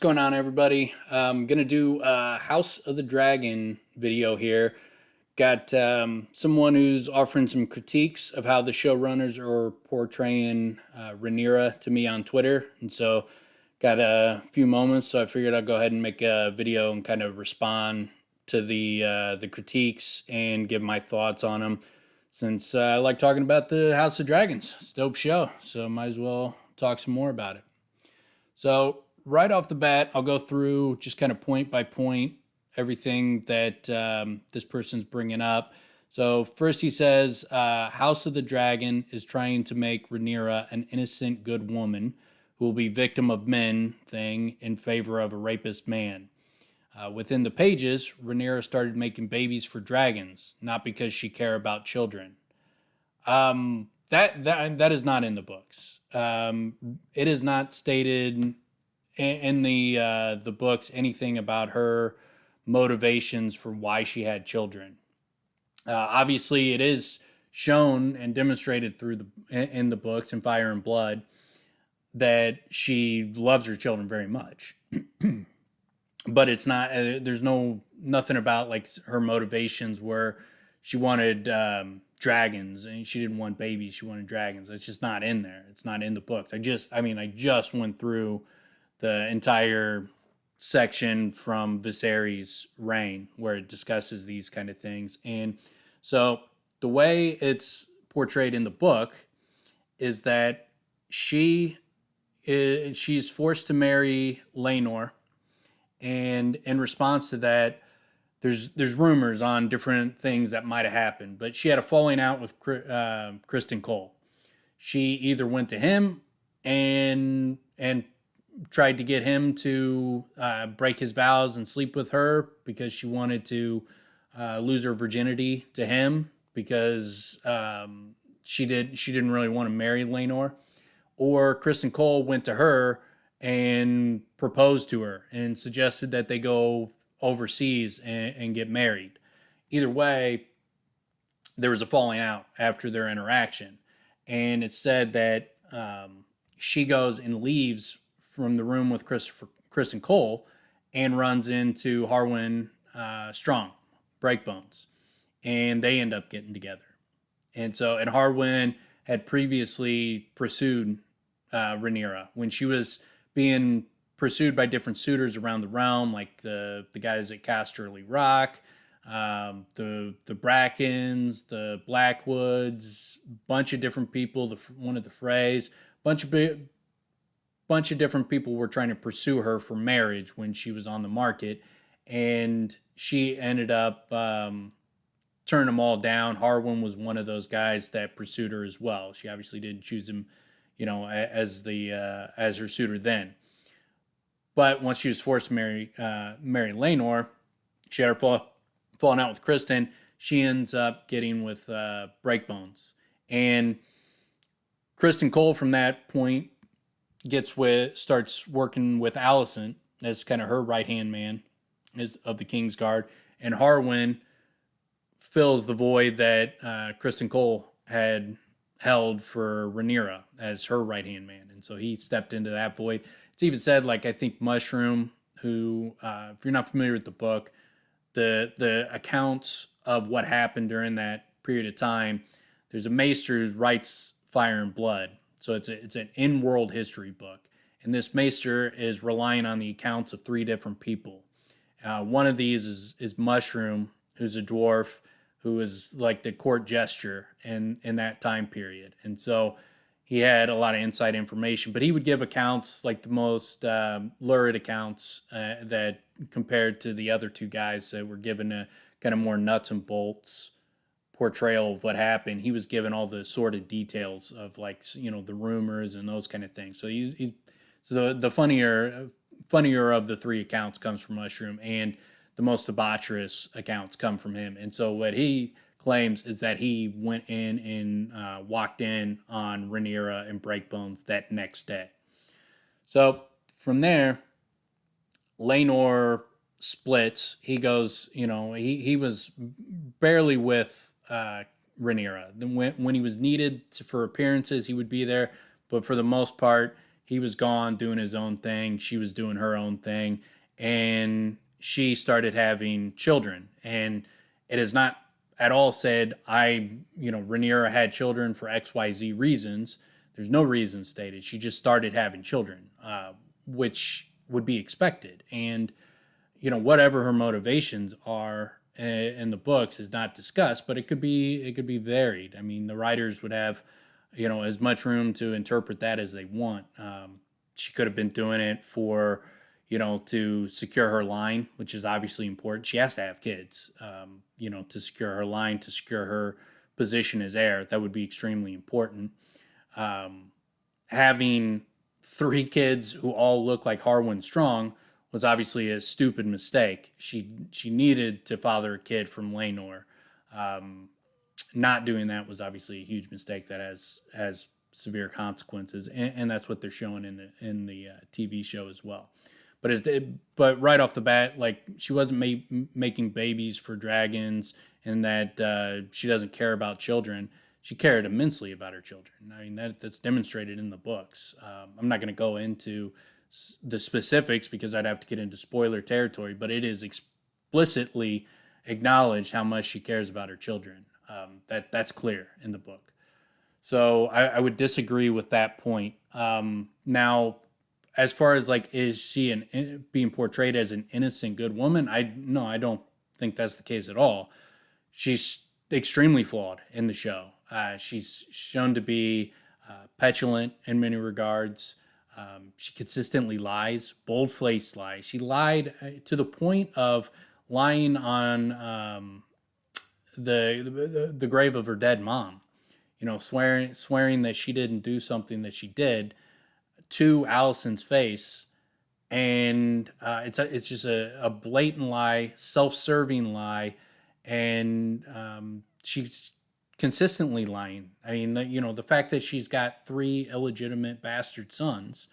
going on, everybody? I'm gonna do a House of the Dragon video here. Got someone who's offering some critiques of how the showrunners are portraying Rhaenyra to me on Twitter, and so got a few moments. So I figured I'd go ahead and make a video and kind of respond to the critiques and give my thoughts on them. Since I like talking about the House of Dragons, it's a dope show, so might as well talk some more about it. So, right off the bat, I'll go through just kind of point by point everything that this person's bringing up. So, first he says, House of the Dragon is trying to make Rhaenyra an innocent, good woman who will be victim of men thing in favor of a rapist man. Within the pages, Rhaenyra started making babies for dragons, not because she cared about children. That is not in the books. It is not stated in the books anything about her motivations for why she had children. Obviously, it is shown and demonstrated through in the books in Fire and Blood that she loves her children very much. But it's not. There's nothing about like her motivations where she wanted dragons and she didn't want babies. She wanted dragons. It's just not in there. It's not in the books. I just went through the entire section from Viserys' reign where it discusses these kind of things. And so the way it's portrayed in the book is that she's forced to marry Laenor, and in response to that, there's rumors on different things that might have happened. But she had a falling out with Kristen Cole. She either went to him and tried to get him to break his vows and sleep with her because she wanted to lose her virginity to him because she didn't really want to marry Laenor, or Kristen Cole went to her and proposed to her and suggested that they go overseas and get married. Either way, there was a falling out after their interaction, and it's said that she goes and leaves from the room with Kristen Cole and runs into Harwin Strong, Breakbones, and they end up getting together. And Harwin had previously pursued Rhaenyra when she was being pursued by different suitors around the realm, like the guys at Casterly Rock, the Brackens, the Blackwoods, bunch of different people. One of the Freys, bunch of different people were trying to pursue her for marriage when she was on the market, and she ended up turning them all down. Harwin was one of those guys that pursued her as well. She obviously didn't choose him, as her suitor then. But once she was forced to marry Laenor, she had her falling out with Kristen. She ends up getting with Breakbones, and Kristen Cole from that point starts working with Alicent as kind of her right hand man of the Kingsguard, and Harwin fills the void that Kristen Cole had held for Rhaenyra as her right hand man, and so he stepped into that void. It's even said, like, I think Mushroom, who, if you're not familiar with the book, the accounts of what happened during that period of time, there's a maester who writes Fire and Blood, so it's an in-world history book, and this maester is relying on the accounts of three different people. One of these is Mushroom, who's a dwarf, who is like the court jester in that time period, and so he had a lot of inside information, but he would give accounts, like the most lurid accounts that compared to the other two guys that were given a kind of more nuts and bolts portrayal of what happened. He was given all the sordid details of, like, the rumors and those kind of things. So so the funnier of the three accounts comes from Mushroom, and the most debaucherous accounts come from him. And so what he claims is that he went in and walked in on Rhaenyra and Breakbones that next day. So from there, Laenor splits. He goes, he was barely with Rhaenyra. Then when he was needed for appearances, he would be there, but for the most part, He was gone doing his own thing. She was doing her own thing. And she started having children. And it is not at all said, Rhaenyra had children for XYZ reasons. There's no reason stated. She just started having children, which would be expected. And, whatever her motivations are in the books is not discussed, but it could be varied. I mean, the writers would have as much room to interpret that as they want. She could have been doing it for to secure her line, which is obviously important. She has to have kids, to secure her line, to secure her position as heir. That would be extremely important. Having three kids who all look like Harwin Strong was obviously a stupid mistake. She needed to father a kid from Rhaenyra. Not doing that was obviously a huge mistake that has severe consequences, and that's what they're showing in the TV show as well. But right off the bat, like, she wasn't making babies for dragons, and that she doesn't care about children. She cared immensely about her children. I mean, that's demonstrated in the books. I'm not going to go into the specifics because I'd have to get into spoiler territory, but it is explicitly acknowledged how much she cares about her children. That's clear in the book. So I would disagree with that point. Now, as far as, like, is she being portrayed as an innocent good woman? No, I don't think that's the case at all. She's extremely flawed in the show. She's shown to be petulant in many regards. She consistently lies, bold-faced lies. She lied to the point of lying on the grave of her dead mom. Swearing that she didn't do something that she did to Allison's face, and it's just a blatant lie, self-serving lie, and she's consistently lying. I mean, the fact that she's got three illegitimate bastard sons,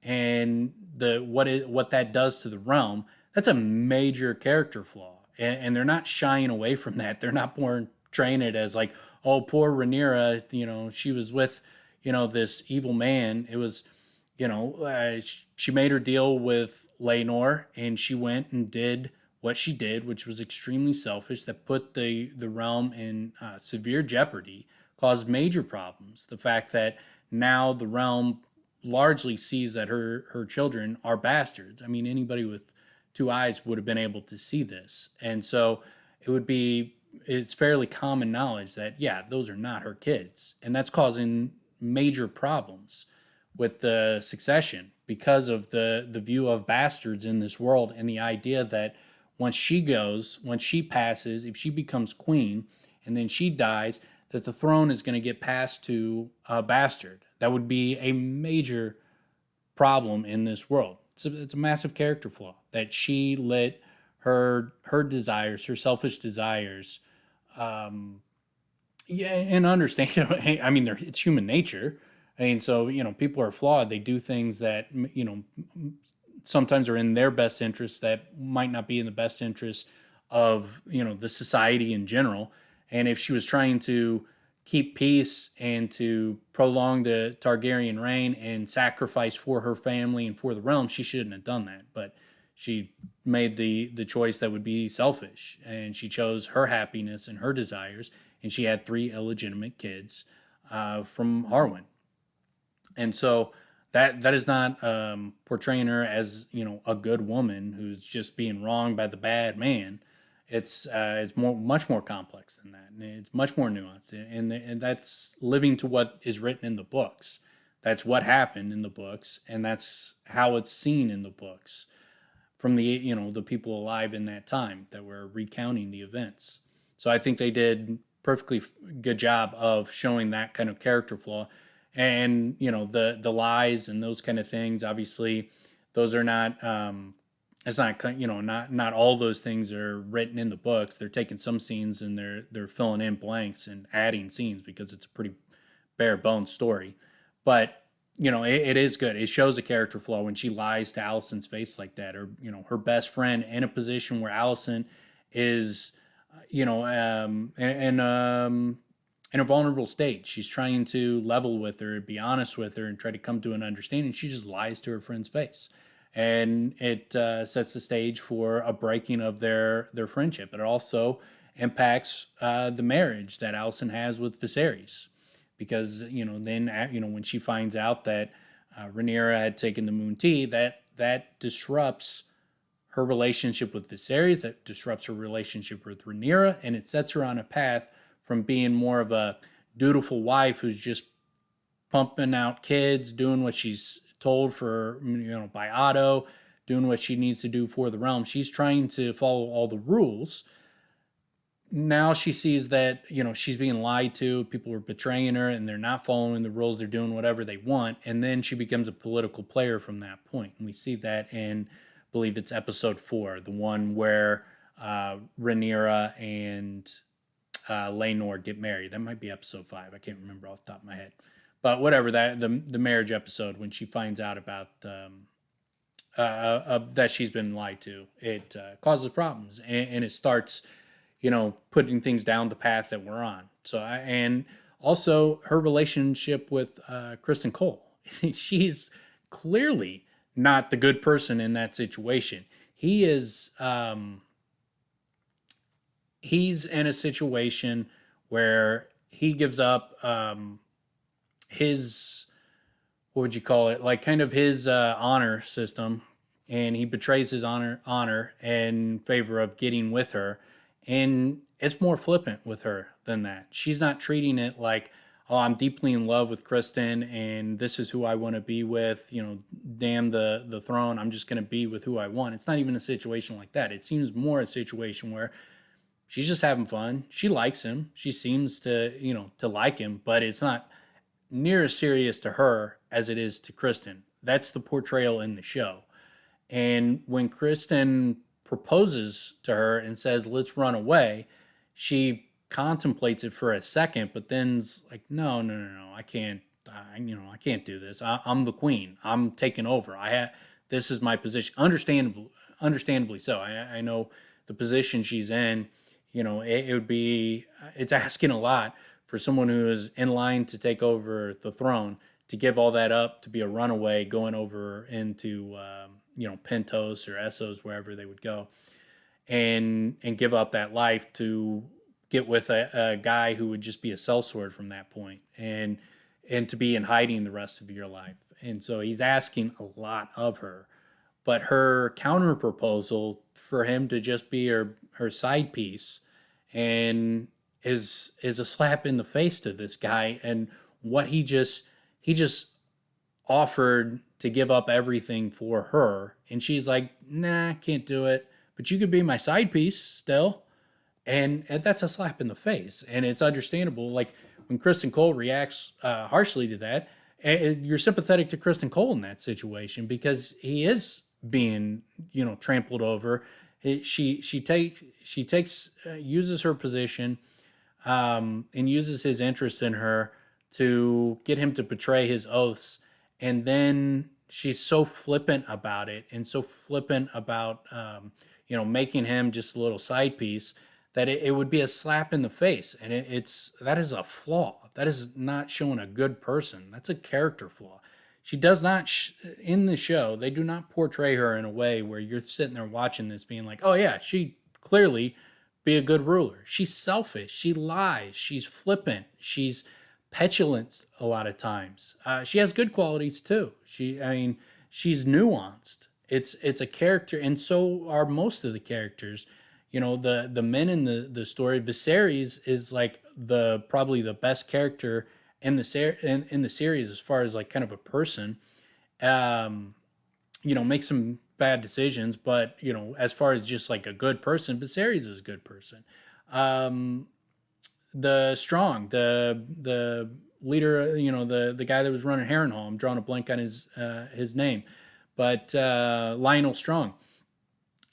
and what that does to the realm, that's a major character flaw, and they're not shying away from that. They're not portraying it as like, oh, poor Rhaenyra, she was with this evil man. It was she made her deal with Rhaenys, and she went and did what she did, which was extremely selfish, that put the realm in severe jeopardy, caused major problems. The fact that now the realm largely sees that her children are bastards. I mean, anybody with two eyes would have been able to see this. And so it's fairly common knowledge that, yeah, those are not her kids. And that's causing major problems with the succession because of the view of bastards in this world, and the idea that once she passes, if she becomes queen and then she dies, that the throne is going to get passed to a bastard. That would be a major problem in this world. It's a massive character flaw that she let her desires, her selfish desires, and understand. I mean, it's human nature. I mean, so, people are flawed. They do things that, sometimes are in their best interest that might not be in the best interest of, the society in general. And if she was trying to keep peace and to prolong the Targaryen reign and sacrifice for her family and for the realm, she shouldn't have done that. But she made the choice that would be selfish, and she chose her happiness and her desires, and she had three illegitimate kids from Harwin. And so that is not portraying her as a good woman who's just being wronged by the bad man. It's much more complex than that, and it's much more nuanced, and that's living to what is written in the books. That's what happened in the books, and that's how it's seen in the books from the people alive in that time that were recounting the events. So I think they did perfectly good job of showing that kind of character flaw. And the lies and those kind of things, obviously those are not it's not all those things are written in the books. They're taking some scenes and they're filling in blanks and adding scenes because it's a pretty bare bones story. But it is good. It shows a character flaw when she lies to Allison's face like that, or her best friend in a position where Allison is and in a vulnerable state. She's trying to level with her, be honest with her, and try to come to an understanding. She just lies to her friend's face, and it sets the stage for a breaking of their friendship. It also impacts the marriage that Alicent has with Viserys, because then when she finds out that Rhaenyra had taken the Moon Tea, that disrupts her relationship with Viserys, that disrupts her relationship with Rhaenyra, and it sets her on a path from being more of a dutiful wife who's just pumping out kids, doing what she's told for by Otto, doing what she needs to do for the realm. She's trying to follow all the rules. Now she sees that she's being lied to, people are betraying her, and they're not following the rules, they're doing whatever they want, and then she becomes a political player from that point. And we see that in, I believe it's episode 4, the one where Rhaenyra and Laenor get married. That might be episode 5, I can't remember off the top of my head, but whatever, that the marriage episode, when she finds out about that she's been lied to, it causes problems, and it starts putting things down the path that we're on. And also her relationship with Kristen Cole. She's clearly not the good person in that situation. He is, he's in a situation where he gives up his, what would you call it? Like kind of his honor system, and he betrays his honor in favor of getting with her, and it's more flippant with her than that. She's not treating it like, oh, I'm deeply in love with Kristen and this is who I want to be with, damn the throne, I'm just going to be with who I want. It's not even a situation like that. It seems more a situation where she's just having fun. She likes him. She seems to like him, but it's not near as serious to her as it is to Kristen. That's the portrayal in the show. And when Kristen proposes to her and says, let's run away, she contemplates it for a second, but then's like, no, I can't, I can't do this. I'm the queen. I'm taking over. This is my position. Understandably so. I know the position she's in, it would be, it's asking a lot for someone who is in line to take over the throne to give all that up, to be a runaway going over into, Pentos or Essos, wherever they would go, and give up that life to get with a guy who would just be a sellsword from that point, and to be in hiding the rest of your life. And so he's asking a lot of her, but her counter proposal for him to just be her side piece and is a slap in the face to this guy, and what he just offered to give up everything for her, and she's like, nah, can't do it, but you could be my side piece still. And that's a slap in the face, and it's understandable. Like when Kristen Cole reacts harshly to that, you're sympathetic to Kristen Cole in that situation, because he is being trampled over. She takes uses her position, and uses his interest in her to get him to betray his oaths, and then she's so flippant about it, and so flippant about making him just a little side piece, that it would be a slap in the face, and that is a flaw. That is not showing a good person. That's a character flaw. She does not in the show. They do not portray her in a way where you're sitting there watching this, being like, "Oh yeah, she clearly be a good ruler." She's selfish. She lies. She's flippant. She's petulant a lot of times. She has good qualities too. She's nuanced. It's a character, and so are most of the characters. The men in the story. Viserys is like probably the best character in the series, as far as like kind of a person. Makes some bad decisions, but as far as just like a good person, Viserys is a good person. The strong, the leader, the guy that was running Harrenhal. I'm drawing a blank on his name, but Lionel Strong.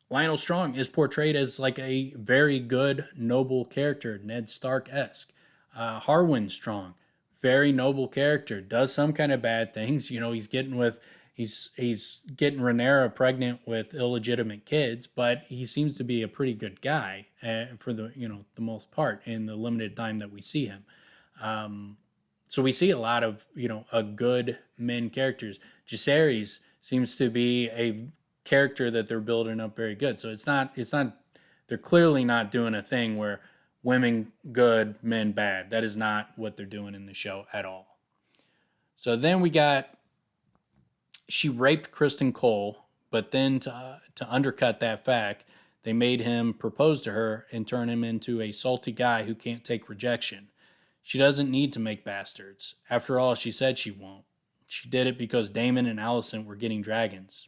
Lionel Strong is portrayed as like a very good, noble character, Ned Stark-esque. Harwin Strong, very noble character, does some kind of bad things. He's getting Rhaenyra pregnant with illegitimate kids, but he seems to be a pretty good guy for the most part in the limited time that we see him. So we see a lot of a good men characters. Jacaerys seems to be a character that they're building up very good. So it's not they're clearly not doing a thing where women good, men bad. That is not what they're doing in the show at all. So then we got she raped Kristen Cole, but then to undercut that fact, they made him propose to her and turn him into a salty guy who can't take rejection. She doesn't need to make bastards. After all, she said she won't. She did it because Damon and Allison were getting dragons.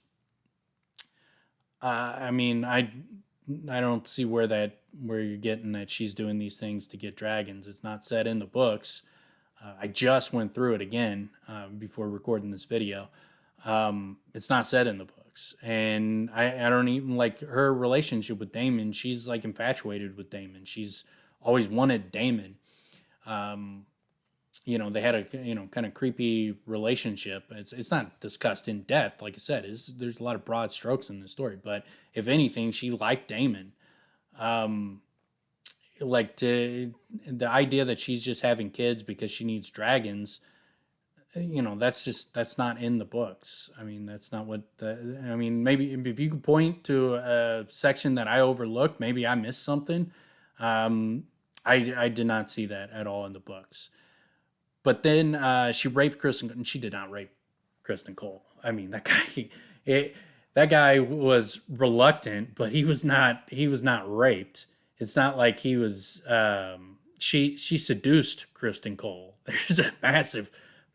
I mean, I don't see where you're getting that she's doing these things to get dragons. It's not said in the books. I just went through it again before recording this video. It's not said in the books, and I don't even like her relationship with Damon. She's like infatuated with Damon. She's always wanted Damon. Um, they had a kind of creepy relationship. It's not discussed in depth, like I said. There's a lot of broad strokes in the story, but if anything, she liked Damon. Um, like the idea that she's just having kids because she needs dragons, that's not in the books. I mean, that's not what I mean, maybe if you could point to a section that I overlooked, maybe I missed something. I did not see that at all in the books. But then she raped Kristen, and she did not rape Kristen Cole. I mean, that guy was reluctant, but he was not raped. It's not like he was. She seduced Kristen Cole. There's a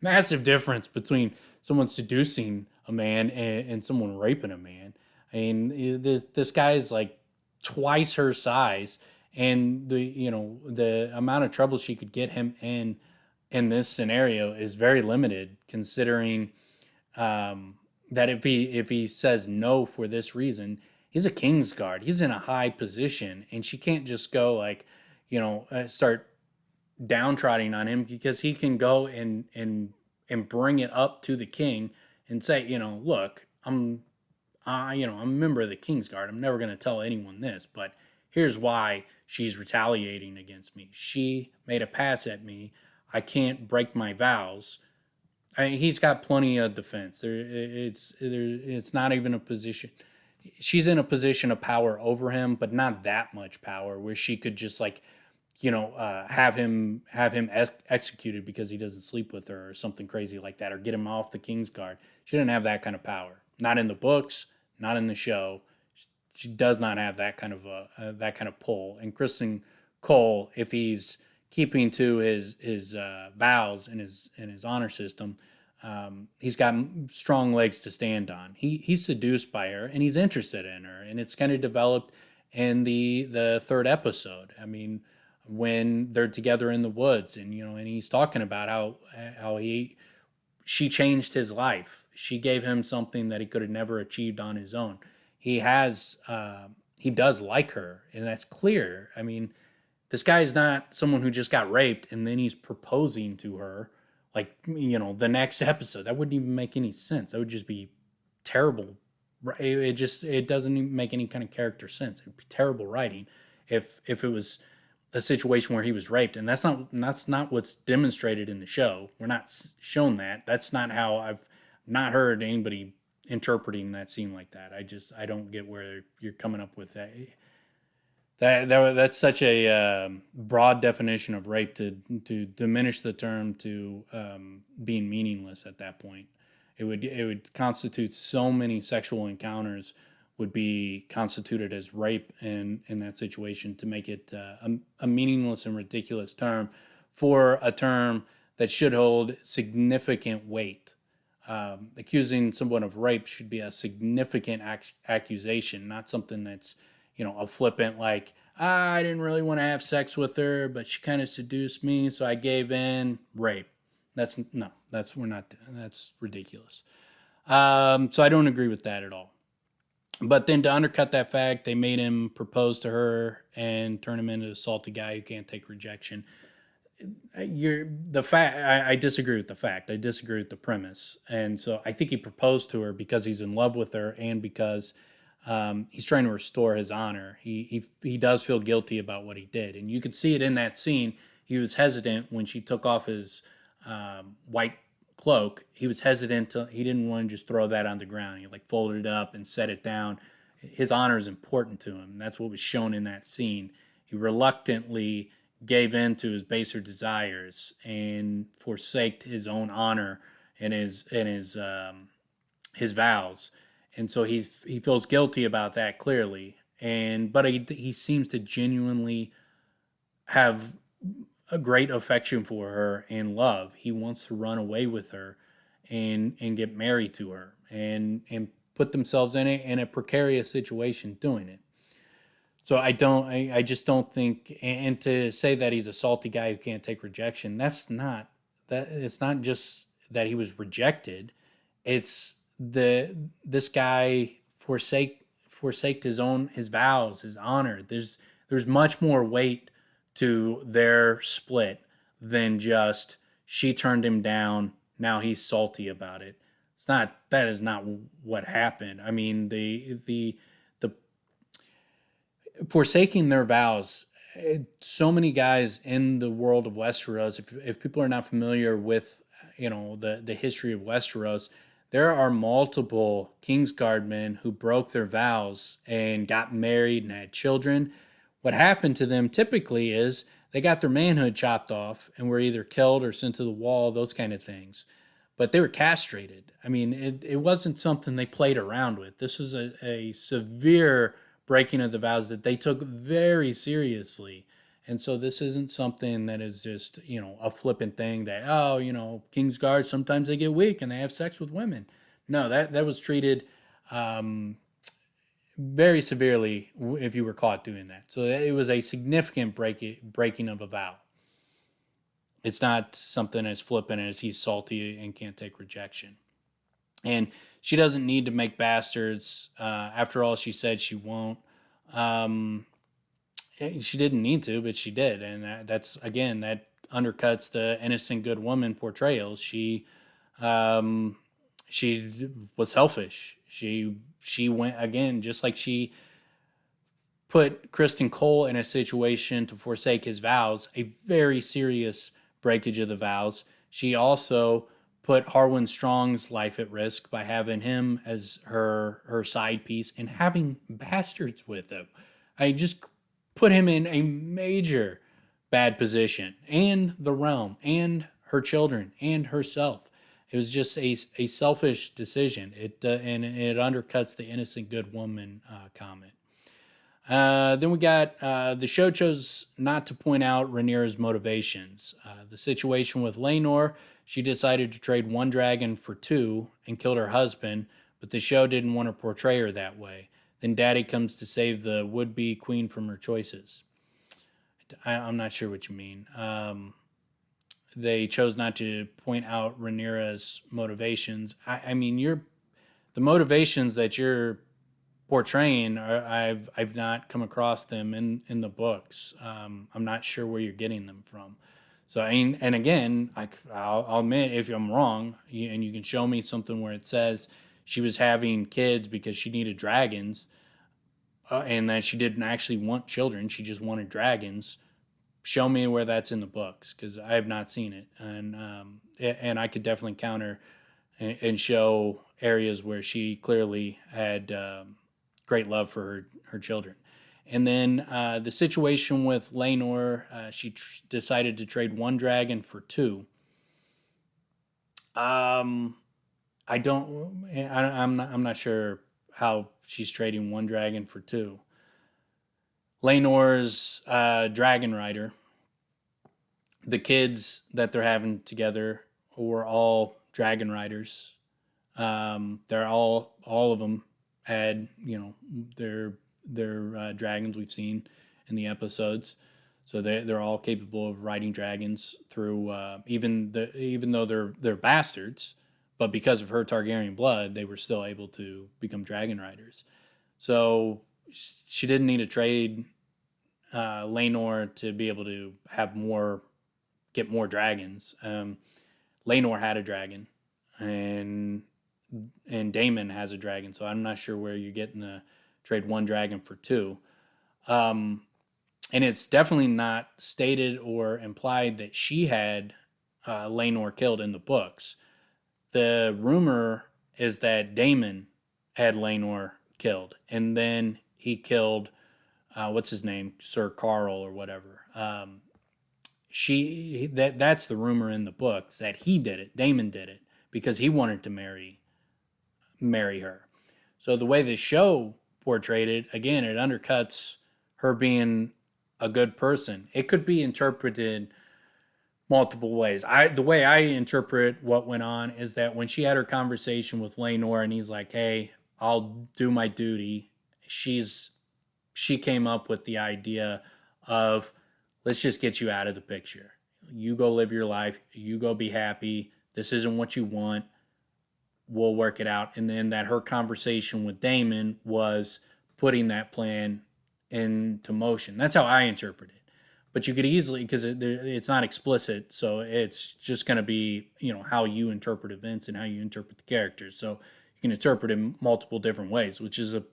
massive difference between someone seducing a man and someone raping a man. I mean, this guy is like twice her size, and the amount of trouble she could get him in this scenario is very limited, considering that if he says no for this reason, he's a Kingsguard. He's in a high position, and she can't just go like, start downtrodden on him, because he can go and bring it up to the king and say, look, I'm a member of the Kingsguard. I'm never going to tell anyone this, but here's why she's retaliating against me. She made a pass at me. I can't break my vows. He's got plenty of defense. It's not even a position. She's in a position of power over him, but not that much power where she could just like, have him executed because he doesn't sleep with her or something crazy like that, or get him off the Kingsguard. She didn't have that kind of power. Not in the books, not in the show. She does not have that kind of pull. And Kristen Cole, if he's keeping to his vows and his honor system, he's got strong legs to stand on. He's seduced by her, and he's interested in her, and it's kind of developed in the third episode. I mean, when they're together in the woods, and he's talking about how she changed his life. She gave him something that he could have never achieved on his own. He does like her, and that's clear. I mean, this guy is not someone who just got raped and then he's proposing to her like, the next episode. That wouldn't even make any sense. That would just be terrible. It doesn't even make any kind of character sense. It'd be terrible writing if it was a situation where he was raped, and that's not what's demonstrated in the show. We're not shown that. That's not how I've not heard anybody interpreting that scene like that. I don't get where you're coming up with that. That's such a broad definition of rape to diminish the term to being meaningless at that point. It would constitute so many sexual encounters would be constituted as rape in that situation, to make it a meaningless and ridiculous term for a term that should hold significant weight. Accusing someone of rape should be a significant accusation, not something that's a flippant like, I didn't really want to have sex with her, but she kind of seduced me, so I gave in. Rape. That's ridiculous. So I don't agree with that at all. But then to undercut that fact, they made him propose to her and turn him into a salty guy who can't take rejection. I disagree with the fact. I disagree with the premise. And so I think he proposed to her because he's in love with her, and because he's trying to restore his honor. He does feel guilty about what he did, and you could see it in that scene. he was hesitant when she took off his white cloak. He was hesitant to, he didn't want to just throw that on the ground. He like folded it up and set it down. His honor is important to him. That's what was shown in that scene. He reluctantly gave in to his baser desires and forsaked his own honor and his vows, and so he feels guilty about that clearly. And but he seems to genuinely have a great affection for her and love. He wants to run away with her and get married to her and put themselves in a precarious situation doing it. So I just don't think, and to say that he's a salty guy who can't take rejection, that's not, that it's not just that he was rejected. It's this guy forsaked his vows, his honor. There's much more weight to their split than just she turned him down. Now he's salty about it. It's not, that is not what happened. I mean, the forsaking their vows. So many guys in the world of Westeros. If people are not familiar with the history of Westeros, there are multiple Kingsguardmen who broke their vows and got married and had children. What happened to them typically is they got their manhood chopped off and were either killed or sent to the wall, those kind of things. But they were castrated. I mean, it wasn't something they played around with. This was a severe breaking of the vows that they took very seriously. And so this isn't something that is just, a flippant thing that, oh, Kingsguard, sometimes they get weak and they have sex with women. No, that was treated very severely if you were caught doing that. So it was a significant breaking of a vow. It's not something as flippant as he's salty and can't take rejection. And she doesn't need to make bastards. After all, she said she won't. Um, she didn't need to, but she did, and that's again that undercuts the innocent good woman portrayal. Um, she was selfish. She went again, just like she put Kristen Cole in a situation to forsake his vows, a very serious breakage of the vows. She also put Harwin Strong's life at risk by having him as her side piece and having bastards with him. I just put him in a major bad position, and the realm, and her children, and herself. It was just a selfish decision. And it undercuts the innocent good woman comment. Then we got the show chose not to point out Rhaenyra's motivations. The situation with Rhaenyra, she decided to trade one dragon for two and killed her husband, but the show didn't want to portray her that way. Then Daddy comes to save the would-be queen from her choices. I'm not sure what you mean. They chose not to point out Rhaenyra's motivations. I mean, the motivations that you're portraying I've not come across them in the books. I'm not sure where you're getting them from. So I mean, and again, I'll admit if I'm wrong, and you can show me something where it says she was having kids because she needed dragons, and that she didn't actually want children, she just wanted dragons. Show me where that's in the books, because I have not seen it, and I could definitely counter and show areas where she clearly had great love for her children. And then the situation with Rhaenyra, she decided to trade one dragon for two. I don't. I'm not sure how she's trading one dragon for two. Rhaenyra's dragon rider. The kids that they're having together were all dragon riders. They're all of them had their dragons we've seen in the episodes, so they're all capable of riding dragons through even though they're bastards, but because of her Targaryen blood, they were still able to become dragon riders. So she didn't need to trade Rhaenyra to be able to get more dragons. Rhaenyra had a dragon, and Daemon has a dragon, so I'm not sure where you're getting the trade one dragon for two. and it's definitely not stated or implied that she had Laenor killed in the books. The rumor is that Daemon had Laenor killed, and then he killed what's his name, Sir Carl or whatever. That's the rumor in the books that he did it. Daemon did it because he wanted to marry her. So the way the show portrayed it, again, it undercuts her being a good person. It could be interpreted multiple ways. The way I interpret what went on is that when she had her conversation with Laenor and he's like, "Hey, I'll do my duty," she's she came up with the idea of, let's just get you out of the picture. You go live your life. You go be happy. This isn't what you want. We'll work it out. And then that her conversation with Damon was putting that plan into motion. That's how I interpret it. But you could easily, because it's not explicit, so it's just going to be, how you interpret events and how you interpret the characters. So you can interpret it in multiple different ways, which is a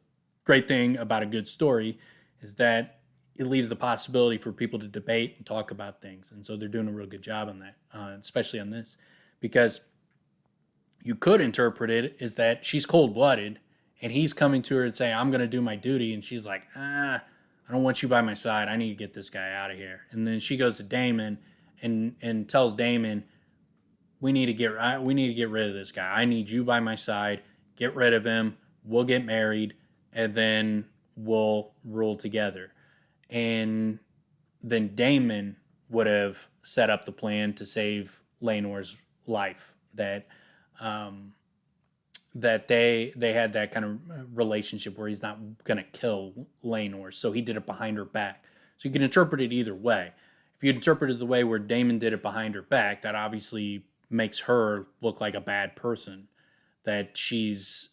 great thing about a good story, is that it leaves the possibility for people to debate and talk about things. And so they're doing a real good job on that, especially on this, because you could interpret it is that she's cold blooded and he's coming to her and saying, "I'm going to do my duty." And she's like, "I don't want you by my side. I need to get this guy out of here." And then she goes to Damon and tells Damon, we need to get rid of this guy. I need you by my side. Get rid of him. We'll get married and then we'll rule together." And then Damon would have set up the plan to save Laenor's life. Um, that they had that kind of relationship where he's not going to kill Laenor, so he did it behind her back. So you can interpret it either way. If you interpret it the way where Damon did it behind her back, that obviously makes her look like a bad person. That she's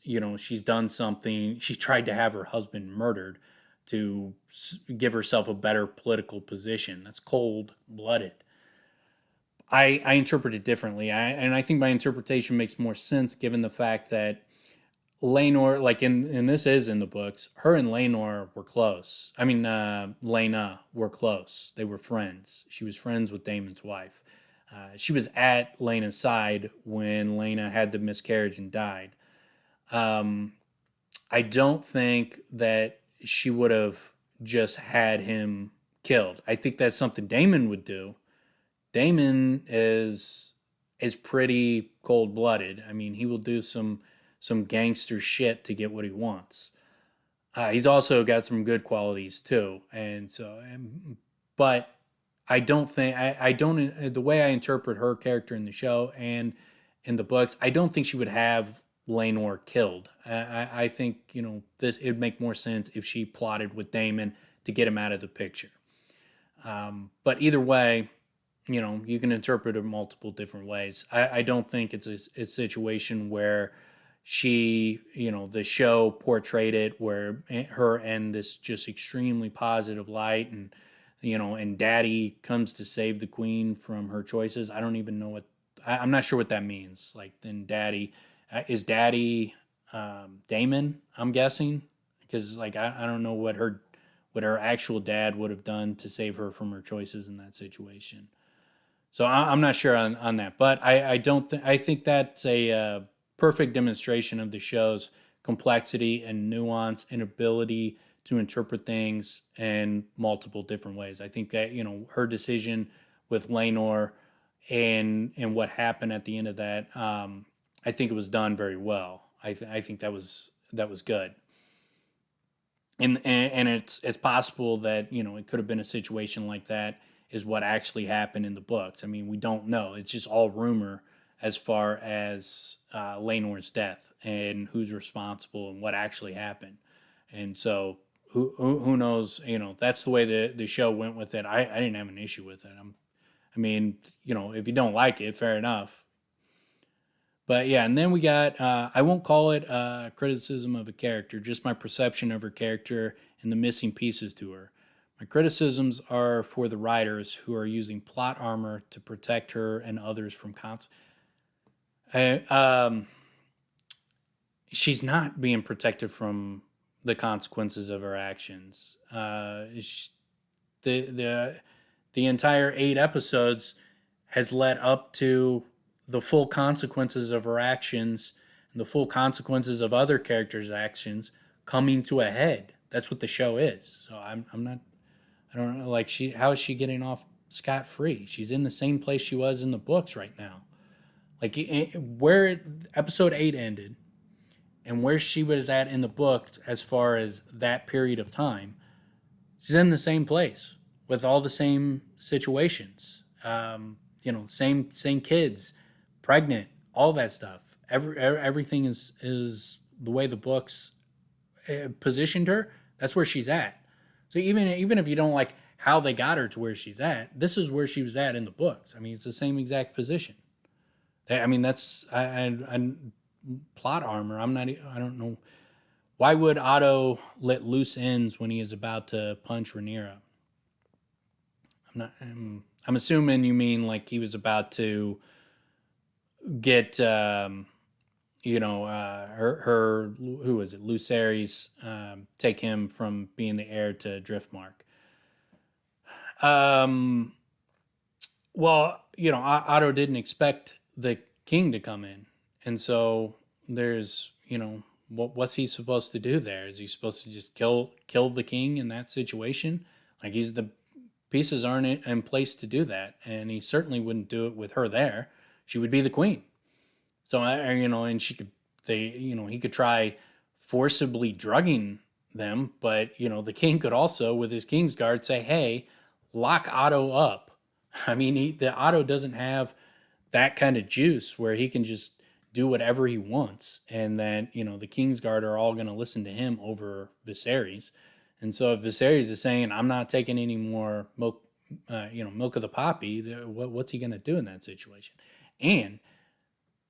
done something. She tried to have her husband murdered to give herself a better political position. That's cold blooded. I interpret it differently, and I think my interpretation makes more sense given the fact that Laenor, like and this is in the books, her and Laenor were close. I mean, Laena were close. They were friends. She was friends with Daemon's wife. She was at Laena's side when Laena had the miscarriage and died. Um, I don't think that she would have just had him killed. I think that's something Daemon would do. Daemon is pretty cold blooded. I mean, he will do some gangster shit to get what he wants. He's also got some good qualities too, and so, but I don't think I don't the way I interpret her character in the show and in the books, I don't think she would have Laenor killed. I think this it'd make more sense if she plotted with Daemon to get him out of the picture. But either way, you can interpret it multiple different ways. I don't think it's a situation where the show portrayed it where her and this just extremely positive light, and Daddy comes to save the queen from her choices. I don't even know I'm not sure what that means. Like, then Daddy, is Daddy Damon, I'm guessing, because like I don't know what her actual dad would have done to save her from her choices in that situation. So I'm not sure on that, but I don't think I think that's a perfect demonstration of the show's complexity and nuance and ability to interpret things in multiple different ways. I think that her decision with Laenor and what happened at the end of that, I think it was done very well. I think that was good. And it's possible that it could have been a situation like that is what actually happened in the books. I mean, we don't know. It's just all rumor as far as Laenor's death and who's responsible and what actually happened. And so who knows? That's the way the show went with it. I didn't have an issue with it. I mean, if you don't like it, fair enough. But yeah, and then we got, I won't call it criticism of a character, just my perception of her character and the missing pieces to her. My criticisms are for the writers who are using plot armor to protect her and others from uh, um, she's not being protected from the consequences of her actions. The entire 8 episodes has led up to the full consequences of her actions and the full consequences of other characters' actions coming to a head. That's what the show is. So I'm not, I don't know, like, how is she getting off scot free? She's in the same place she was in the books right now. Like, where episode 8 ended and where she was at in the book as far as that period of time, she's in the same place with all the same situations. Same kids, pregnant, all that stuff. Everything is the way the books positioned her. That's where she's at. So even if you don't like how they got her to where she's at, this is where she was at in the books. I mean, it's the same exact position. I mean, that's I plot armor. I'm not. I don't know. Why would Otto let loose ends when he is about to punch Rhaenyra? I'm not. I'm assuming you mean like he was about to get, her who was it, Lucerys, take him from being the heir to Driftmark. Um, well, Otto didn't expect the king to come in, and so there's, what's he supposed to do there? Is he supposed to just kill the king in that situation? Like, the pieces aren't in place to do that, and he certainly wouldn't do it with her there. She would be the queen. So and she could, he could try forcibly drugging them, but the king could also, with his king's guard, say, "Hey, lock Otto up." I mean, the Otto doesn't have that kind of juice where he can just do whatever he wants, and then the king's guard are all going to listen to him over Viserys. And so if Viserys is saying, "I'm not taking any more milk, milk of the poppy," what's he going to do in that situation? And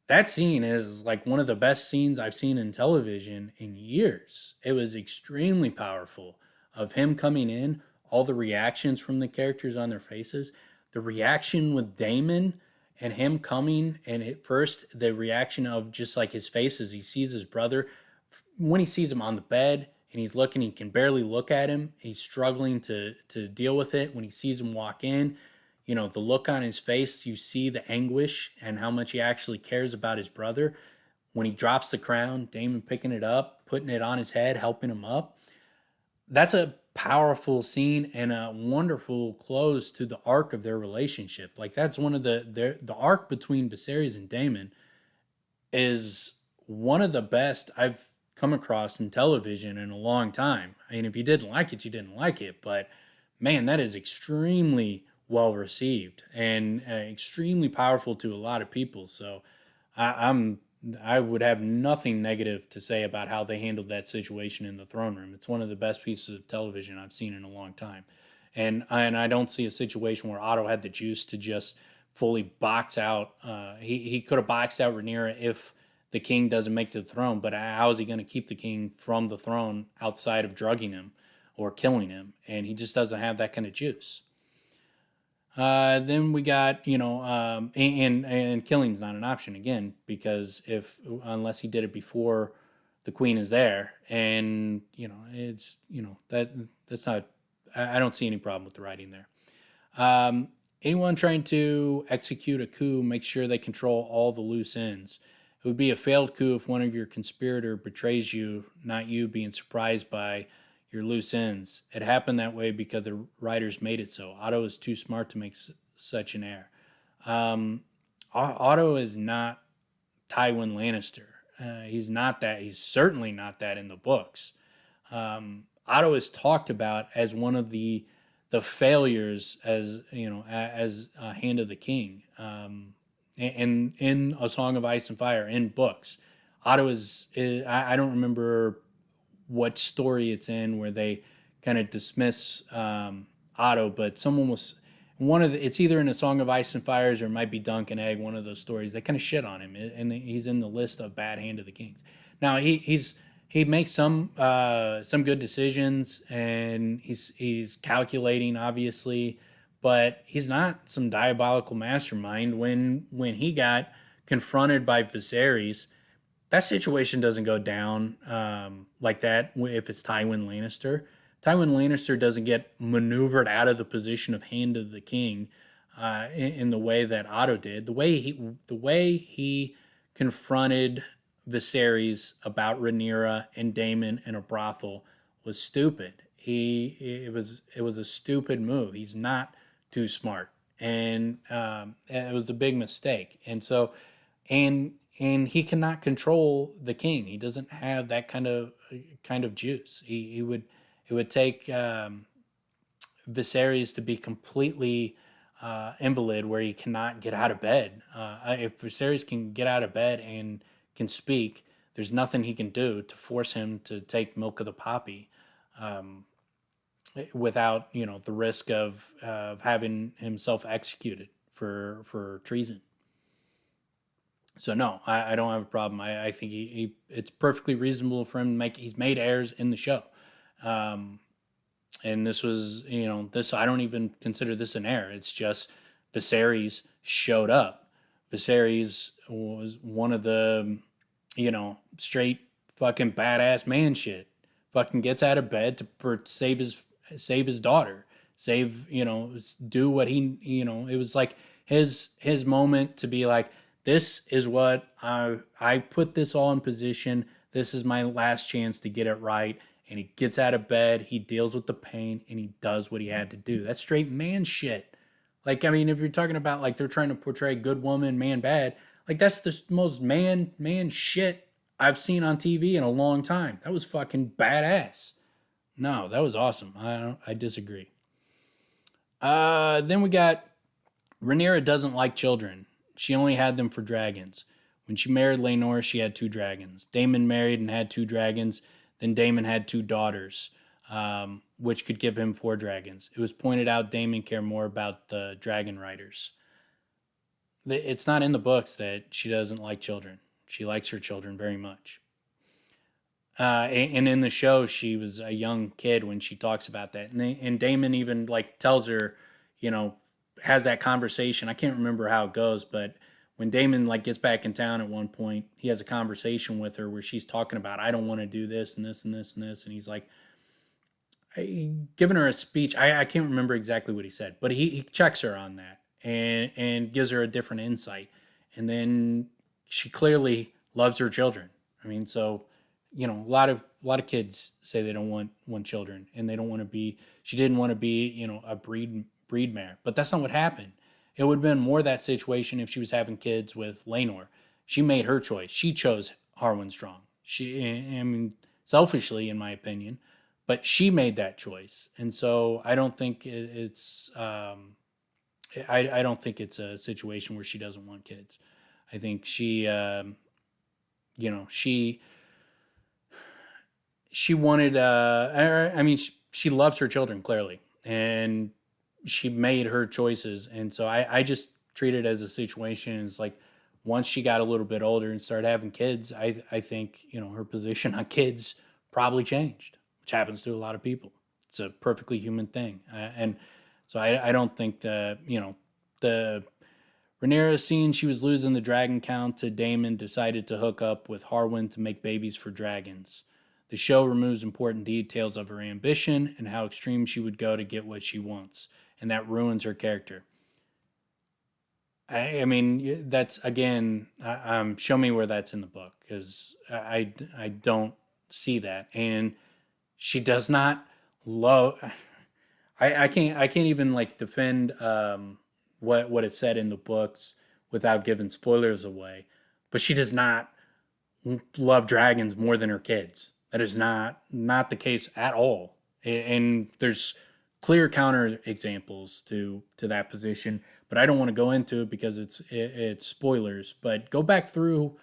that scene is like one of the best scenes I've seen in television in years. It was extremely powerful of him coming in, all the reactions from the characters on their faces, the reaction with Daemon and him coming, and at first the reaction of just like his face as he sees his brother, when he sees him on the bed and he's looking, he can barely look at him. He's struggling to deal with it. When he sees him walk in, the look on his face, you see the anguish and how much he actually cares about his brother. When he drops the crown, Daemon picking it up, putting it on his head, helping him up. That's a powerful scene and a wonderful close to the arc of their relationship. Like, that's one of the arc between Viserys and Daemon is one of the best I've come across in television in a long time. I mean, if you didn't like it, you didn't like it, but man, that is extremely well received and extremely powerful to a lot of people. So I'm I would have nothing negative to say about how they handled that situation in the throne room. It's one of the best pieces of television I've seen in a long time, and I don't see a situation where Otto had the juice to just fully box out. He could have boxed out Rhaenyra if the king doesn't make the throne, but how is he going to keep the king from the throne outside of drugging him or killing him? And he just doesn't have that kind of juice. Then we got, and killing's not an option again, because unless he did it before the queen is there, and it's that's not. I don't see any problem with the writing there. Anyone trying to execute a coup, make sure they control all the loose ends. It would be a failed coup if one of your conspirator betrays you, not you being surprised by your loose ends. It happened that way because the writers made it so. Otto is too smart to make such an error. Otto is not Tywin Lannister. He's not that. He's certainly not that in the books. Otto is talked about as one of the failures, as as Hand of the King, in A Song of Ice and Fire in books. Otto is I don't remember what story it's in where they kind of dismiss Otto, but someone was it's either in A Song of Ice and Fires or it might be Dunk and Egg, one of those stories. They kind of shit on him, and he's in the list of bad Hand of the Kings. Now he makes some good decisions, and he's calculating, obviously, but he's not some diabolical mastermind. When he got confronted by Viserys, that situation doesn't go down like that if it's Tywin Lannister. Tywin Lannister doesn't get maneuvered out of the position of Hand of the King in the way that Otto did. The way he confronted Viserys about Rhaenyra and Daemon and a brothel was stupid. It was a stupid move. He's not too smart, and it was a big mistake. And he cannot control the king. He doesn't have that kind of juice. He would it would take Viserys to be completely invalid, where he cannot get out of bed. If Viserys can get out of bed and can speak, there's nothing he can do to force him to take milk of the poppy without the risk of having himself executed for treason. So no, I don't have a problem. I think it's perfectly reasonable for him to make. He's made heirs in the show, um, and this was this. I don't even consider this an heir. It's just Viserys showed up. Viserys was one of the straight fucking badass man shit. Fucking gets out of bed to save his daughter, do what it was like his moment to be like, this is what I put this all in position. This is my last chance to get it right. And he gets out of bed, he deals with the pain, and he does what he had to do. That's straight man shit. Like, I mean, if you're talking about like they're trying to portray good woman, man bad, like that's the most man shit I've seen on TV in a long time. That was fucking badass. No, that was awesome. I disagree. Then we got Rhaenyra doesn't like children. She only had them for dragons. When she married Rhaenyra, she had two dragons. Daemon married and had two dragons. Then Daemon had two daughters, which could give him four dragons. It was pointed out Daemon cared more about the dragon riders. It's not in the books that she doesn't like children. She likes her children very much. And in the show, she was a young kid when she talks about that. And Daemon even like tells her, you know, has that conversation. I can't remember how it goes, but when Daemon like gets back in town at one point, he has a conversation with her where she's talking about, I don't want to do this and this and this and this. And he's like, giving her a speech. I can't remember exactly what he said, but he checks her on that and gives her a different insight. And then she clearly loves her children. I mean, so a lot of kids say they don't want children and they don't want to be. She didn't want to be a breed mare, but that's not what happened. It would have been more that situation if she was having kids with Lenore. She made her choice. She chose Harwin Strong. I mean, selfishly, in my opinion, but she made that choice, and so I don't think it's. I don't think it's a situation where she doesn't want kids. I think she, she wanted. I mean, she loves her children clearly, and she made her choices, and so I just treat it as a situation. It's like once she got a little bit older and started having kids, I think her position on kids probably changed, which happens to a lot of people. It's a perfectly human thing, and so I don't think the Rhaenyra, seeing she was losing the dragon count to Daemon, decided to hook up with Harwin to make babies for dragons. The show removes important details of her ambition and how extreme she would go to get what she wants, and that ruins her character. I mean, that's again, show me where that's in the book because I don't see that, and she does not love. I can't even like defend what is said in the books without giving spoilers away, but she does not love dragons more than her kids. That is not the case at all. And there's clear counter examples to that position, but I don't want to go into it because it's spoilers. But go back through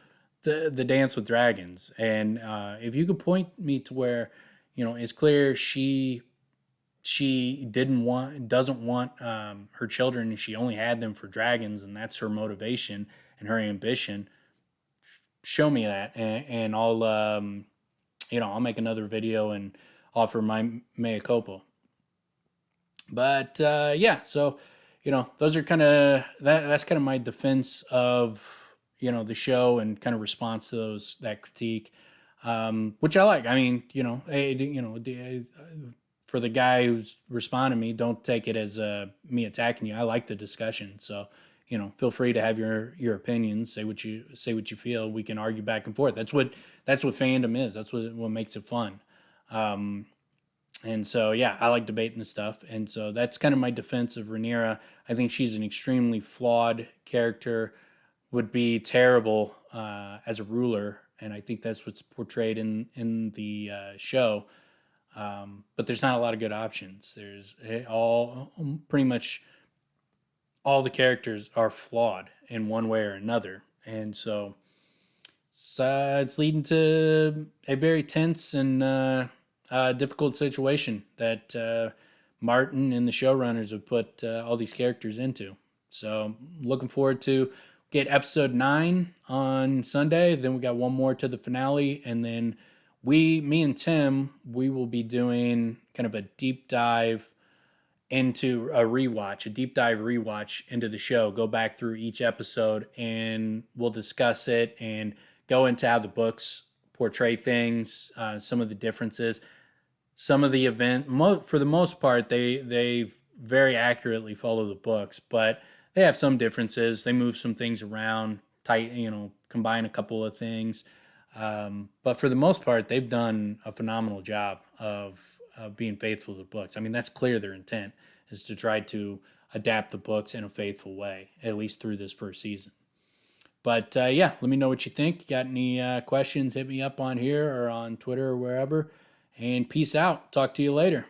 the Dance with Dragons, and if you could point me to where it's clear she doesn't want her children, and she only had them for dragons, and that's her motivation and her ambition. Show me that, and I'll make another video and offer my mea culpa. But yeah, so those are that's kind of my defense of the show and kind of response to that critique, which I like. I mean, for the guy who's responding to me, don't take it as me attacking you. I like the discussion, so feel free to have your opinions. Say what you feel. We can argue back and forth. That's what fandom is. That's what makes it fun. And so, yeah, I like debating this stuff. And so that's kind of my defense of Rhaenyra. I think she's an extremely flawed character, would be terrible as a ruler. And I think that's what's portrayed in the show. But there's not a lot of good options. There's all pretty much all the characters are flawed in one way or another. And so it's leading to a very tense and difficult situation that Martin and the showrunners have put all these characters into. So looking forward to get episode 9 on Sunday. Then we got one more to the finale, and then me and Tim, we will be doing kind of a deep dive into a deep dive rewatch into the show. Go back through each episode, and we'll discuss it and go into how the books portray things, some of the differences, some of the for the most part, they very accurately follow the books, but they have some differences. They move some things around, combine a couple of things. But for the most part, they've done a phenomenal job of being faithful to the books. I mean, that's clear their intent is to try to adapt the books in a faithful way, at least through this first season. But yeah, let me know what you think. You got any questions, hit me up on here or on Twitter or wherever. And peace out. Talk to you later.